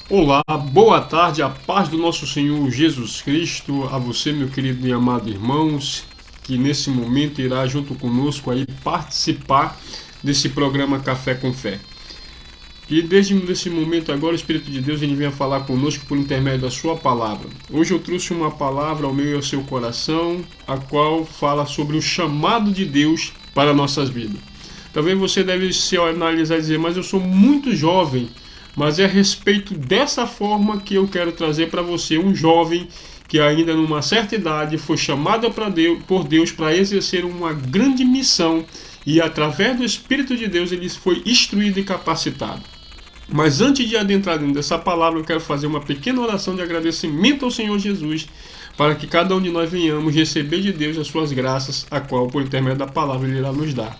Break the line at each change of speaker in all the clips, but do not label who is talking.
Olá, boa tarde, a paz do nosso Senhor Jesus Cristo, a você, meu querido e amado irmãos, que nesse momento irá junto conosco aí participar desse programa Café com Fé. E desde esse momento agora o Espírito de Deus ele vem falar conosco por intermédio da sua palavra. Hoje eu trouxe uma palavra ao meu e ao seu coração, a qual fala sobre o chamado de Deus para nossas vidas. Talvez você deve se analisar e dizer, mas eu sou muito jovem. Mas é a respeito dessa forma que eu quero trazer para você, um jovem que ainda numa certa idade foi chamado por Deus para exercer uma grande missão e através do Espírito de Deus ele foi instruído e capacitado. Mas antes de adentrar dentro dessa palavra, eu quero fazer uma pequena oração de agradecimento ao Senhor Jesus para que cada um de nós venhamos receber de Deus as suas graças, a qual por intermédio da palavra ele irá nos dar.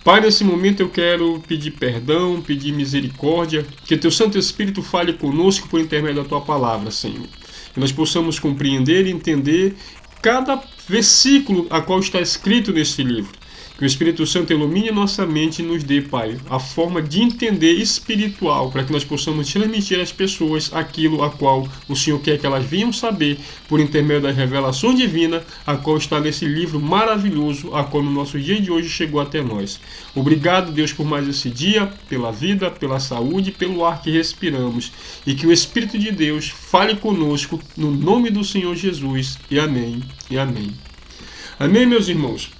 Pai, nesse momento eu quero pedir perdão, pedir misericórdia, que Teu Santo Espírito fale conosco por intermédio da Tua palavra, Senhor. Que nós possamos compreender e entender cada versículo a qual está escrito neste livro. Que o Espírito Santo ilumine nossa mente e nos dê, Pai, a forma de entender espiritual, para que nós possamos transmitir às pessoas aquilo a qual o Senhor quer que elas venham saber, por intermédio da revelação divina, a qual está nesse livro maravilhoso, a qual no nosso dia de hoje chegou até nós. Obrigado, Deus, por mais esse dia, pela vida, pela saúde, pelo ar que respiramos, e que o Espírito de Deus fale conosco, no nome do Senhor Jesus, e amém, e amém. Amém, meus irmãos?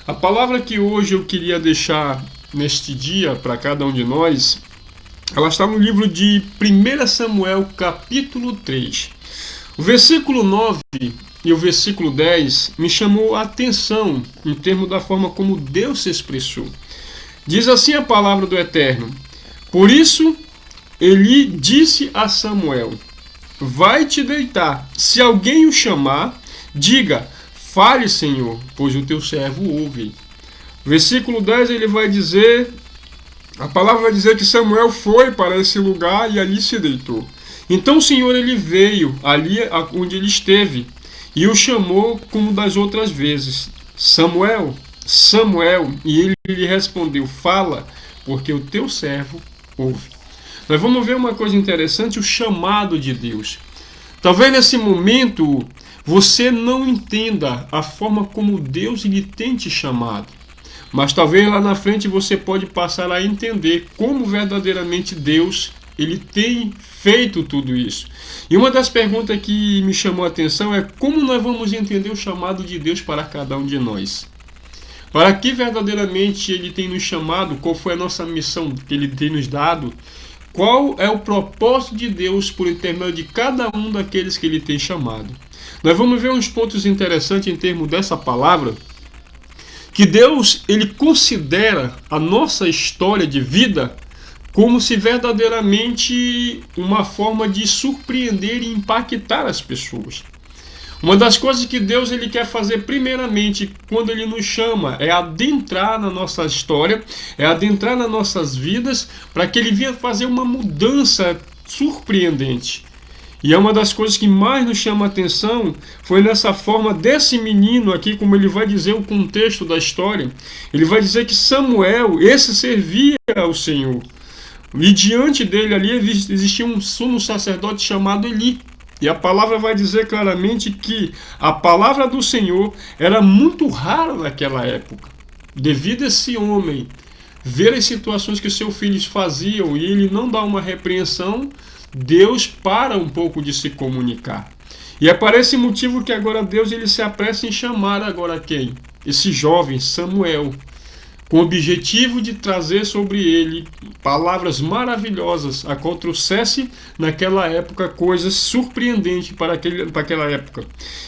A palavra que hoje eu queria deixar neste dia para cada um de nós, ela está no livro de 1 Samuel, capítulo 3. O versículo 9 e o versículo 10 me chamou a atenção em termos da forma como Deus se expressou. Diz assim a palavra do Eterno: Por isso, Eli disse a Samuel: Vai te deitar. Se alguém o chamar, diga: Fale, Senhor, pois o teu servo ouve. Versículo 10 ele vai dizer, a palavra vai dizer que Samuel foi para esse lugar e ali se deitou. Então o Senhor ele veio ali onde ele esteve e o chamou como das outras vezes: Samuel, Samuel, e ele lhe respondeu: Fala, porque o teu servo ouve. Nós vamos ver uma coisa interessante, o chamado de Deus. Talvez nesse momento você não entenda a forma como Deus lhe tem te chamado. Mas talvez lá na frente você pode passar a entender como verdadeiramente Deus ele tem feito tudo isso. E uma das perguntas que me chamou a atenção é como nós vamos entender o chamado de Deus para cada um de nós. Para que verdadeiramente ele tem nos chamado, qual foi a nossa missão que ele tem nos dado, qual é o propósito de Deus por intermédio de cada um daqueles que ele tem chamado. Nós vamos ver uns pontos interessantes em termos dessa palavra, que Deus ele considera a nossa história de vida como se verdadeiramente uma forma de surpreender e impactar as pessoas. Uma das coisas que Deus ele quer fazer primeiramente quando ele nos chama é adentrar na nossa história, é adentrar nas nossas vidas para que ele venha fazer uma mudança surpreendente. E é uma das coisas que mais nos chama a atenção foi nessa forma desse menino aqui, como ele vai dizer o contexto da história. Ele vai dizer que Samuel, esse servia ao Senhor. E diante dele ali existia um sumo sacerdote chamado Eli. E a palavra vai dizer claramente que a palavra do Senhor era muito rara naquela época. Devido a esse homem ver as situações que seus filhos faziam e ele não dá uma repreensão, Deus para um pouco de se comunicar. E é por esse motivo que agora Deus ele se apressa em chamar agora quem? Esse jovem Samuel, com o objetivo de trazer sobre ele palavras maravilhosas, a qual trouxesse naquela época coisas surpreendentes para aquela época.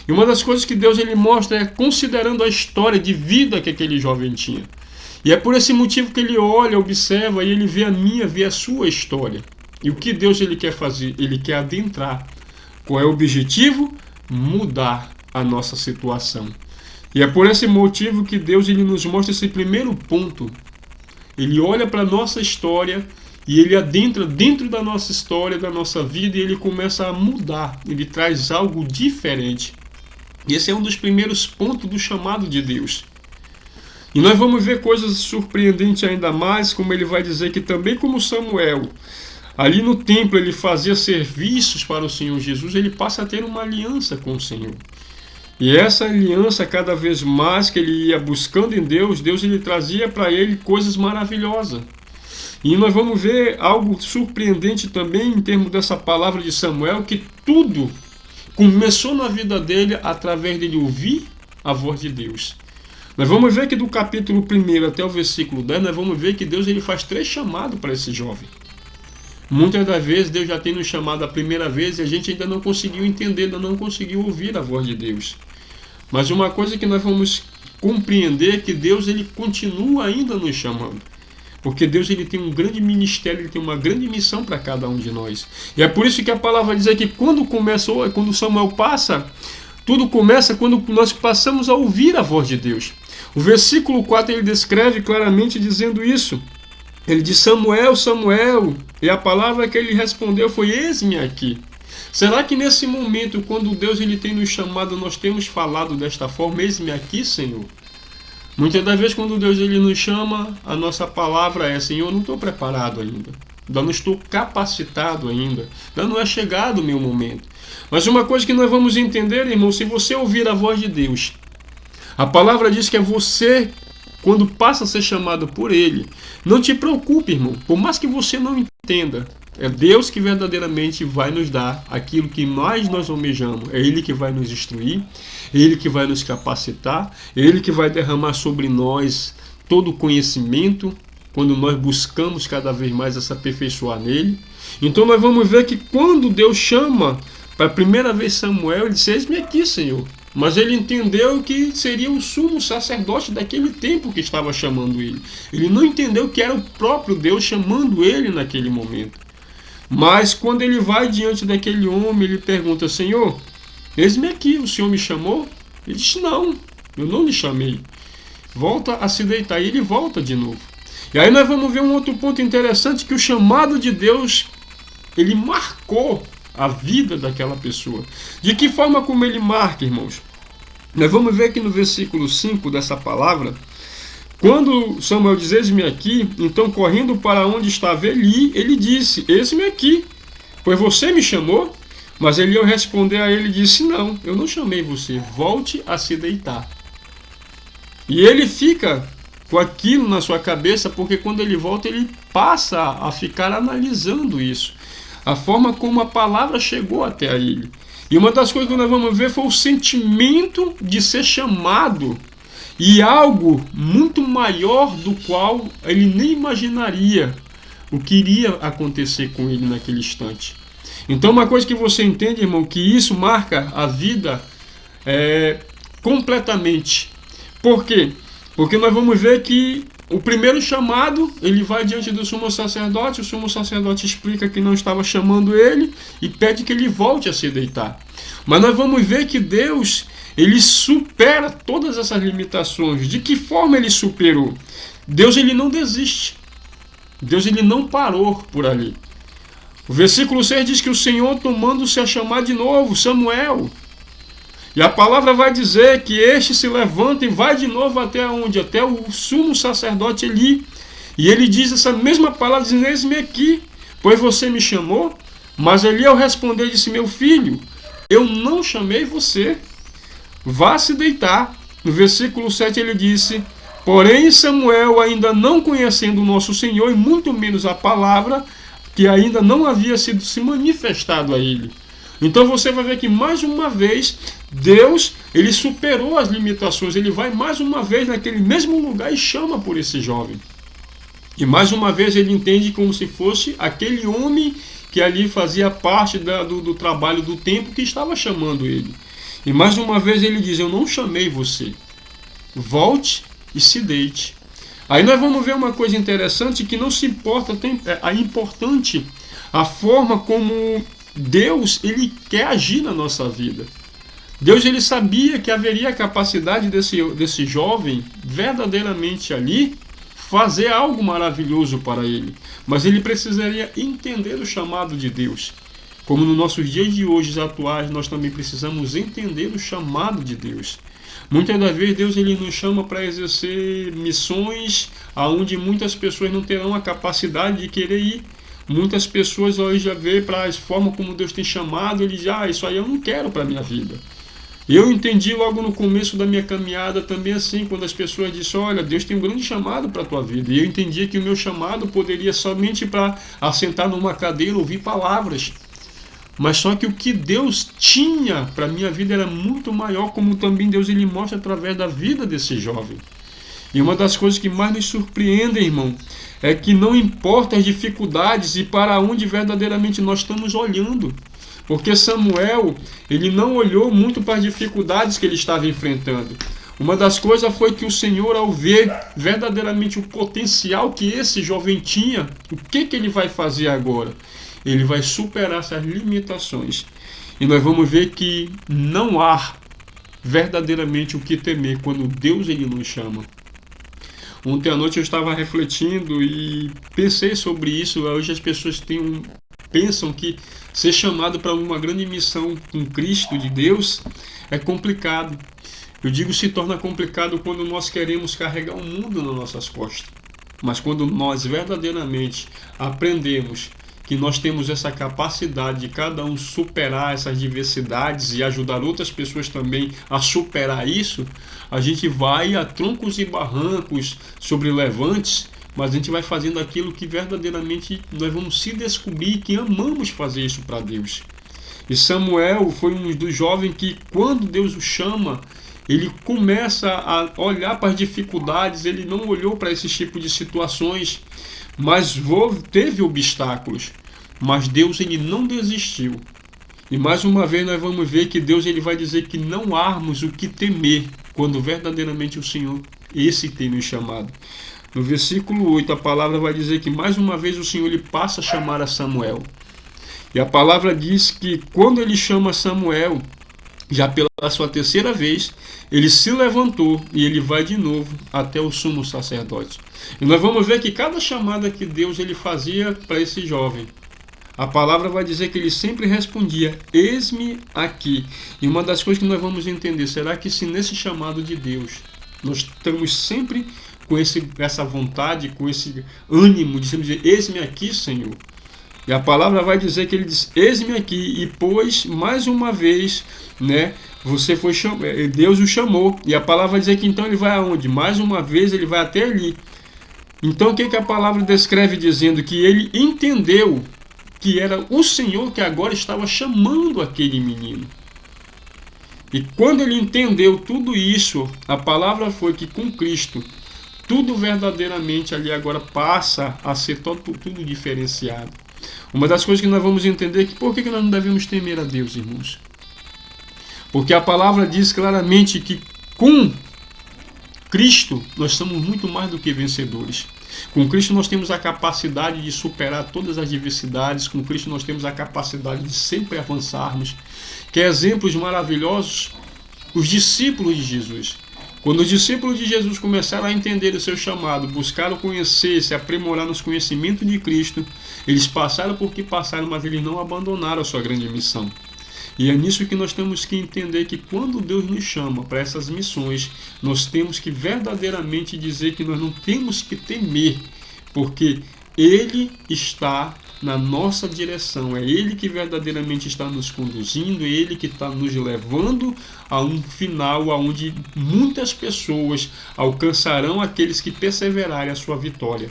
E uma das coisas que Deus ele mostra é considerando a história de vida que aquele jovem tinha. E é por esse motivo que ele olha, observa e ele vê a minha, vê a sua história. E o que Deus ele quer fazer? Ele quer adentrar. Qual é o objetivo? Mudar a nossa situação. E é por esse motivo que Deus ele nos mostra esse primeiro ponto. Ele olha para a nossa história e ele adentra dentro da nossa história, da nossa vida, e ele começa a mudar. Ele traz algo diferente. E esse é um dos primeiros pontos do chamado de Deus. E nós vamos ver coisas surpreendentes ainda mais, como ele vai dizer que também como Samuel, ali no templo ele fazia serviços para o Senhor Jesus, ele passa a ter uma aliança com o Senhor. E essa aliança, cada vez mais que ele ia buscando em Deus, Deus ele trazia para ele coisas maravilhosas. E nós vamos ver algo surpreendente também em termos dessa palavra de Samuel, que tudo começou na vida dele através dele ouvir a voz de Deus. Nós vamos ver que do capítulo 1 até o versículo 10, nós vamos ver que Deus ele faz 3 chamados para esse jovem. Muitas das vezes Deus já tem nos chamado a primeira vez e a gente ainda não conseguiu entender, ainda não conseguiu ouvir a voz de Deus. Mas uma coisa que nós vamos compreender é que Deus ele continua ainda nos chamando. Porque Deus ele tem um grande ministério, ele tem uma grande missão para cada um de nós. E é por isso que a palavra diz que quando Samuel passa, tudo começa quando nós passamos a ouvir a voz de Deus. O versículo 4 ele descreve claramente dizendo isso. Ele diz: Samuel, Samuel. E a palavra que ele respondeu foi: eis-me aqui. Será que nesse momento, quando Deus ele tem nos chamado, nós temos falado desta forma: eis-me aqui, Senhor? Muitas das vezes, quando Deus ele nos chama, a nossa palavra é: Senhor, eu não estou preparado ainda, ainda não estou capacitado ainda, ainda não é chegado o meu momento. Mas uma coisa que nós vamos entender, irmão, se você ouvir a voz de Deus, a palavra diz que é você, quando passa a ser chamado por Ele, não te preocupe, irmão, por mais que você não entenda, é Deus que verdadeiramente vai nos dar aquilo que mais nós almejamos. É Ele que vai nos instruir, é Ele que vai nos capacitar, é Ele que vai derramar sobre nós todo o conhecimento, quando nós buscamos cada vez mais se aperfeiçoar nele. Então nós vamos ver que quando Deus chama para a primeira vez Samuel, ele disse: eis-me aqui, Senhor. Mas ele entendeu que seria o sumo sacerdote daquele tempo que estava chamando ele. Ele não entendeu que era o próprio Deus chamando ele naquele momento. Mas quando ele vai diante daquele homem, ele pergunta: Senhor, eis-me aqui, o Senhor me chamou? Ele diz: não, eu não lhe chamei. Volta a se deitar. E ele volta de novo. E aí nós vamos ver um outro ponto interessante, que o chamado de Deus, ele marcou a vida daquela pessoa. De que forma como ele marca, irmãos? Nós vamos ver aqui no versículo 5 dessa palavra, quando Samuel diz: eis-me aqui, então correndo para onde estava Eli, ele disse: eis-me aqui, pois você me chamou? Mas Eli, ao responder a ele, disse: não, eu não chamei você, volte a se deitar. E ele fica com aquilo na sua cabeça, porque quando ele volta, ele passa a ficar analisando isso, a forma como a palavra chegou até ele. E uma das coisas que nós vamos ver foi o sentimento de ser chamado, e algo muito maior do qual ele nem imaginaria o que iria acontecer com ele naquele instante. Então uma coisa que você entende, irmão, que isso marca a vida completamente. Por quê? Porque nós vamos ver que o primeiro chamado, ele vai diante do sumo sacerdote, o sumo sacerdote explica que não estava chamando ele e pede que ele volte a se deitar. Mas nós vamos ver que Deus, ele supera todas essas limitações. De que forma ele superou? Deus ele não desiste. Deus ele não parou por ali. O versículo 6 diz que o Senhor, tomando-se a chamar de novo Samuel. E a palavra vai dizer que este se levanta e vai de novo até onde? Até o sumo sacerdote Eli. E ele diz essa mesma palavra, dizendo: eis-me aqui, pois você me chamou. Mas Eli, ao responder, disse: meu filho, eu não chamei você, vá se deitar. No versículo 7 ele disse: porém Samuel, ainda não conhecendo o nosso Senhor, e muito menos a palavra, que ainda não havia sido se manifestado a ele. Então você vai ver que mais uma vez Deus ele superou as limitações. Ele vai mais uma vez naquele mesmo lugar e chama por esse jovem. E mais uma vez ele entende como se fosse aquele homem que ali fazia parte do trabalho do tempo que estava chamando ele. E mais uma vez ele diz: eu não chamei você, volte e se deite. Aí nós vamos ver uma coisa interessante, que não se importa, é importante a forma como Deus ele quer agir na nossa vida. Deus ele sabia que haveria a capacidade desse jovem verdadeiramente ali fazer algo maravilhoso para ele, mas ele precisaria entender o chamado de Deus. Como nos nossos dias de hoje atuais, nós também precisamos entender o chamado de Deus. Muitas das vezes Deus ele nos chama para exercer missões aonde muitas pessoas não terão a capacidade de querer ir. Muitas pessoas hoje já vê para a forma como Deus tem chamado, eles dizem, isso aí eu não quero para a minha vida. Eu entendi logo no começo da minha caminhada também assim, quando as pessoas disseram, olha, Deus tem um grande chamado para a tua vida. E eu entendia que o meu chamado poderia somente para assentar numa cadeira, ouvir palavras. Mas só que o que Deus tinha para a minha vida era muito maior, como também Deus ele mostra através da vida desse jovem. E uma das coisas que mais nos surpreende, irmão, é que não importa as dificuldades e para onde verdadeiramente nós estamos olhando. Porque Samuel, ele não olhou muito para as dificuldades que ele estava enfrentando. Uma das coisas foi que o Senhor, ao ver verdadeiramente o potencial que esse jovem tinha, o que ele vai fazer agora? Ele vai superar essas limitações. E nós vamos ver que não há verdadeiramente o que temer quando Deus ele nos chama. Ontem à noite eu estava refletindo e pensei sobre isso. Hoje as pessoas pensam que ser chamado para uma grande missão com Cristo de Deus é complicado. Eu digo se torna complicado quando nós queremos carregar o mundo nas nossas costas. Mas quando nós verdadeiramente aprendemos que nós temos essa capacidade de cada um superar essas diversidades e ajudar outras pessoas também a superar isso, a gente vai a troncos e barrancos sobre levantes, mas a gente vai fazendo aquilo que verdadeiramente nós vamos se descobrir que amamos fazer isso para Deus. E Samuel foi um dos jovens que, quando Deus o chama, ele começa a olhar para as dificuldades, ele não olhou para esse tipo de situações, mas teve obstáculos. Mas Deus ele não desistiu. E mais uma vez nós vamos ver que Deus ele vai dizer que não harmos o que temer, quando verdadeiramente o Senhor, esse tem nos chamado. No versículo 8, a palavra vai dizer que mais uma vez o Senhor ele passa a chamar a Samuel. E a palavra diz que quando ele chama Samuel, já pela sua terceira vez, ele se levantou e ele vai de novo até o sumo sacerdote. E nós vamos ver que cada chamada que Deus ele fazia para esse jovem, a palavra vai dizer que ele sempre respondia, eis-me aqui. E uma das coisas que nós vamos entender, será que se nesse chamado de Deus, nós estamos sempre com essa vontade, com esse ânimo de sempre dizer, eis-me aqui, Senhor. E a palavra vai dizer que ele diz, eis-me aqui, e pois, mais uma vez, né, Deus o chamou. E a palavra vai dizer que então ele vai aonde? Mais uma vez ele vai até ali. Então o que a palavra descreve dizendo? Que ele entendeu que era o Senhor que agora estava chamando aquele menino. E quando ele entendeu tudo isso, a palavra foi que com Cristo, tudo verdadeiramente ali agora passa a ser tudo diferenciado. Uma das coisas que nós vamos entender é que por que nós não devemos temer a Deus, irmãos? Porque a palavra diz claramente que com Cristo nós somos muito mais do que vencedores. Com Cristo nós temos a capacidade de superar todas as diversidades. Com Cristo nós temos a capacidade de sempre avançarmos. Que exemplos maravilhosos, os discípulos de Jesus. Quando os discípulos de Jesus começaram a entender o seu chamado, buscaram conhecer, se aprimorar nos conhecimentos de Cristo, eles passaram por que passaram, mas eles não abandonaram a sua grande missão. E é nisso que nós temos que entender que quando Deus nos chama para essas missões, nós temos que verdadeiramente dizer que nós não temos que temer, porque Ele está na nossa direção, é Ele que verdadeiramente está nos conduzindo, é Ele que está nos levando a um final onde muitas pessoas alcançarão aqueles que perseverarem a sua vitória.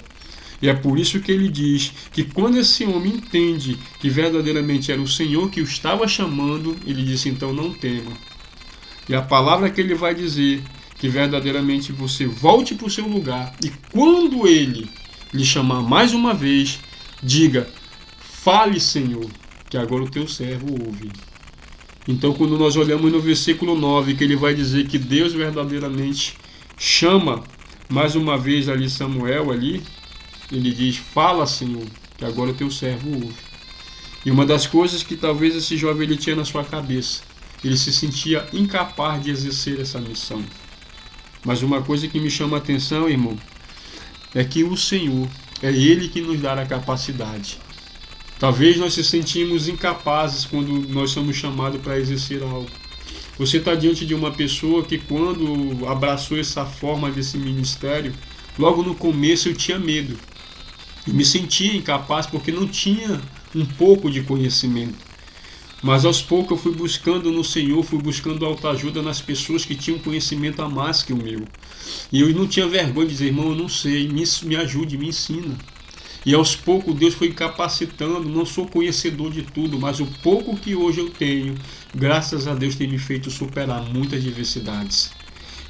E é por isso que ele diz que quando esse homem entende que verdadeiramente era o Senhor que o estava chamando, ele disse, então não tema. E a palavra que ele vai dizer, que verdadeiramente você volte para o seu lugar, e quando ele lhe chamar mais uma vez, diga, fale, Senhor, que agora o teu servo ouve. Então quando nós olhamos no versículo 9, que ele vai dizer que Deus verdadeiramente chama mais uma vez ali Samuel ali, ele diz, fala, Senhor, que agora o teu servo ouve. E uma das coisas que talvez esse jovem ele tinha na sua cabeça, ele se sentia incapaz de exercer essa missão. Mas uma coisa que me chama a atenção, irmão, é que o Senhor, é Ele que nos dá a capacidade. Talvez nós se sentimos incapazes quando nós somos chamados para exercer algo. Você está diante de uma pessoa que quando abraçou essa forma desse ministério, logo no começo eu tinha medo. Eu me sentia incapaz porque não tinha um pouco de conhecimento. Mas aos poucos eu fui buscando no Senhor, fui buscando autoajuda nas pessoas que tinham conhecimento a mais que o meu. E eu não tinha vergonha de dizer, irmão, eu não sei, me ajude, me ensina. E aos poucos Deus foi capacitando, não sou conhecedor de tudo, mas o pouco que hoje eu tenho, graças a Deus tem me feito superar muitas diversidades.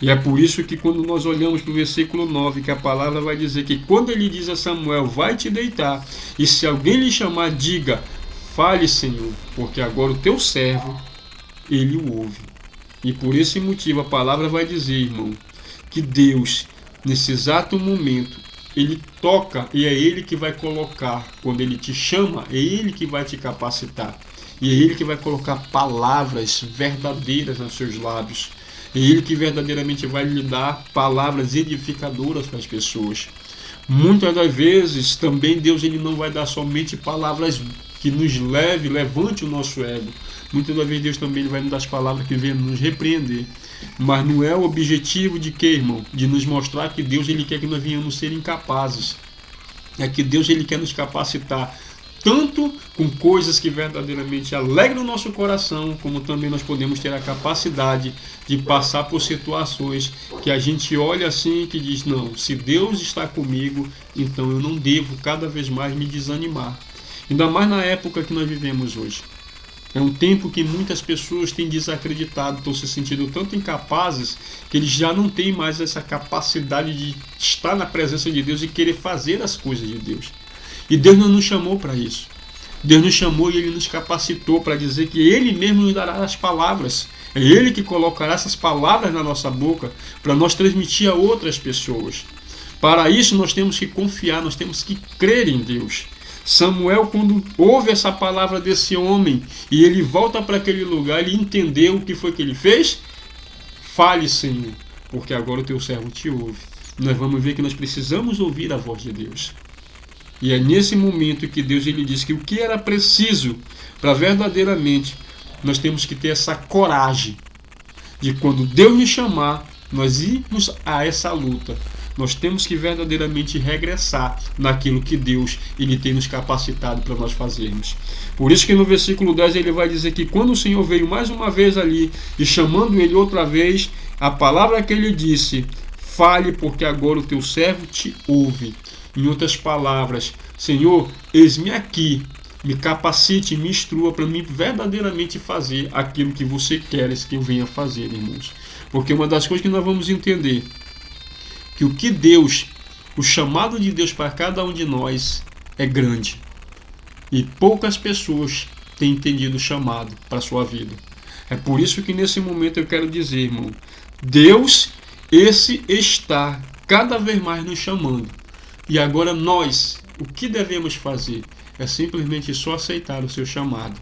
E é por isso que quando nós olhamos para o versículo 9, que a palavra vai dizer que quando ele diz a Samuel, vai te deitar, e se alguém lhe chamar, diga, fale, Senhor, porque agora o teu servo, ele o ouve. E por esse motivo a palavra vai dizer, irmão, que Deus, nesse exato momento, ele toca e é ele que vai colocar, quando ele te chama, é ele que vai te capacitar. E é ele que vai colocar palavras verdadeiras nos seus lábios. É ele que verdadeiramente vai lhe dar palavras edificadoras para as pessoas. Muitas das vezes também Deus ele não vai dar somente palavras que nos levante o nosso ego. Muitas das vezes Deus também vai nos dar as palavras que venham nos repreender. Mas não é o objetivo de quê, irmão? De nos mostrar que Deus ele quer que nós venhamos ser incapazes. É que Deus ele quer nos capacitar tanto com coisas que verdadeiramente alegram o nosso coração, como também nós podemos ter a capacidade de passar por situações que a gente olha assim e que diz, não, se Deus está comigo, então eu não devo cada vez mais me desanimar. Ainda mais na época que nós vivemos hoje. É um tempo que muitas pessoas têm desacreditado, estão se sentindo tanto incapazes que eles já não têm mais essa capacidade de estar na presença de Deus e querer fazer as coisas de Deus. E Deus não nos chamou para isso. Deus nos chamou e Ele nos capacitou para dizer que Ele mesmo nos dará as palavras. É Ele que colocará essas palavras na nossa boca para nós transmitir a outras pessoas. Para isso nós temos que confiar, nós temos que crer em Deus. Samuel, quando ouve essa palavra desse homem e ele volta para aquele lugar, ele entendeu o que foi que ele fez? Fale, Senhor, porque agora o teu servo te ouve. Nós vamos ver que nós precisamos ouvir a voz de Deus. E é nesse momento que Deus ele diz que o que era preciso para verdadeiramente nós temos que ter essa coragem de quando Deus nos chamar, nós irmos a essa luta. Nós temos que verdadeiramente regressar naquilo que Deus ele tem nos capacitado para nós fazermos. Por isso que no versículo 10 ele vai dizer que quando o Senhor veio mais uma vez ali e chamando ele outra vez, a palavra que ele disse, fale porque agora o teu servo te ouve. Em outras palavras, Senhor, eis-me aqui, me capacite, me instrua para mim verdadeiramente fazer aquilo que você quer que eu venha fazer, irmãos. Porque uma das coisas que nós vamos entender que o que Deus, o chamado de Deus para cada um de nós é grande. E poucas pessoas têm entendido o chamado para a sua vida. É por isso que nesse momento eu quero dizer, irmão, Deus, esse está cada vez mais nos chamando. E agora nós, o que devemos fazer? É simplesmente só aceitar o seu chamado.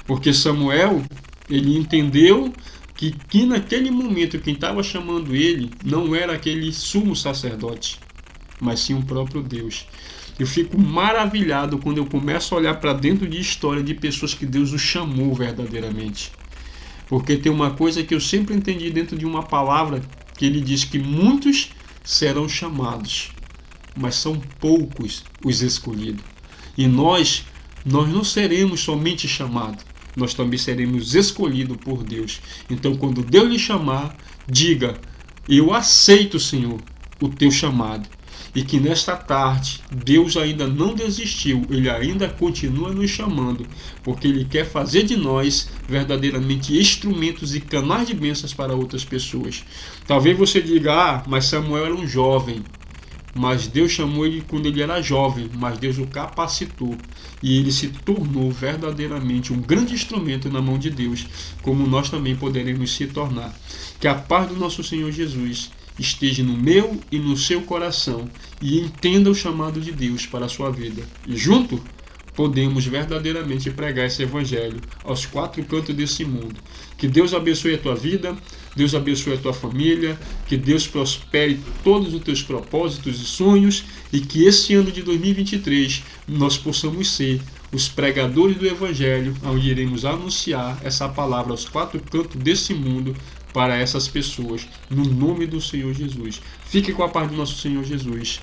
Porque Samuel, ele entendeu que naquele momento quem estava chamando ele não era aquele sumo sacerdote, mas sim o próprio Deus. Eu fico maravilhado quando eu começo a olhar para dentro de história de pessoas que Deus os chamou verdadeiramente. Porque tem uma coisa que eu sempre entendi dentro de uma palavra, que ele diz que muitos serão chamados, mas são poucos os escolhidos. E nós não seremos somente chamados, nós também seremos escolhidos por Deus. Então, quando Deus lhe chamar, diga, eu aceito, Senhor, o teu chamado. E que nesta tarde, Deus ainda não desistiu, Ele ainda continua nos chamando, porque Ele quer fazer de nós verdadeiramente instrumentos e canais de bênçãos para outras pessoas. Talvez você diga, mas Samuel era um jovem. Mas Deus chamou ele quando ele era jovem, mas Deus o capacitou e ele se tornou verdadeiramente um grande instrumento na mão de Deus, como nós também poderemos se tornar. Que a paz do nosso Senhor Jesus esteja no meu e no seu coração e entenda o chamado de Deus para a sua vida. E junto podemos verdadeiramente pregar esse evangelho aos quatro cantos desse mundo. Que Deus abençoe a tua vida, Deus abençoe a tua família, que Deus prospere todos os teus propósitos e sonhos e que esse ano de 2023 nós possamos ser os pregadores do evangelho, onde iremos anunciar essa palavra aos quatro cantos desse mundo para essas pessoas, no nome do Senhor Jesus. Fique com a paz do nosso Senhor Jesus.